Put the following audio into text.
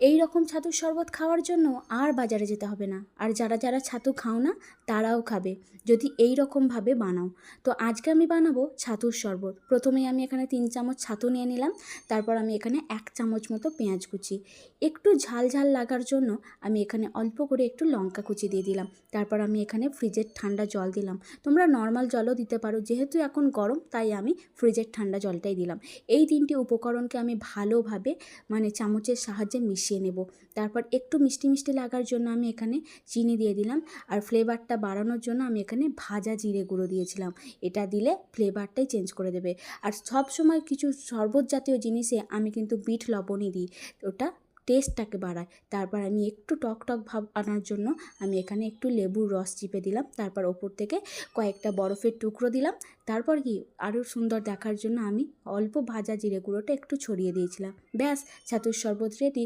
এই রকম ছাতুর শরবত খাওয়ার জন্য আর বাজারে যেতে হবে না। আর যারা যারা ছাতু খাও না তারাও খাবে যদি এই রকমভাবে বানাও। তো আজকে আমি বানাবো ছাতুর শরবত। প্রথমেই আমি এখানে 3 চামচ ছাতু নিয়ে নিলাম। তারপর আমি এখানে 1 চামচ মতো পেঁয়াজ কুচি, একটু ঝাল ঝাল লাগার জন্য আমি এখানে অল্প করে একটু লঙ্কা কুচি দিয়ে দিলাম। তারপর আমি এখানে ফ্রিজের ঠান্ডা জল দিলাম। তোমরা নর্মাল জলও দিতে পারো, যেহেতু এখন গরম তাই আমি ফ্রিজের ঠান্ডা জলটাই দিলাম। এই 3টি উপকরণকে আমি ভালোভাবে চামচের সাহায্যে মিশিয়ে নেব। তারপর একটু মিষ্টি মিষ্টি লাগার জন্য আমি এখানে চিনি দিয়ে দিলাম। আর ফ্লেভারটা বাড়ানোর জন্য আমি এখানে ভাজা জিরে গুঁড়ো দিয়েছিলাম। এটা দিলে ফ্লেভারটাই চেঞ্জ করে দেবে। আর সব সময় কিছু শরবত জাতীয় জিনিসে আমি কিন্তু বিট লবণই দিই, ওটা টেস্টটাকে বাড়ায়। তারপর আমি একটু টক টক ভাব আনার জন্য আমি এখানে একটু লেবুর রস চিপে দিলাম। তারপর ওপর থেকে কয়েকটা বরফের টুকরো দিলাম। তারপর কি আরও সুন্দর দেখার জন্য আমি অল্প ভাজা জিরে গুঁড়োটা একটু ছড়িয়ে দিয়েছিলাম। ব্যাস, ছাতুর শরবত রেডি।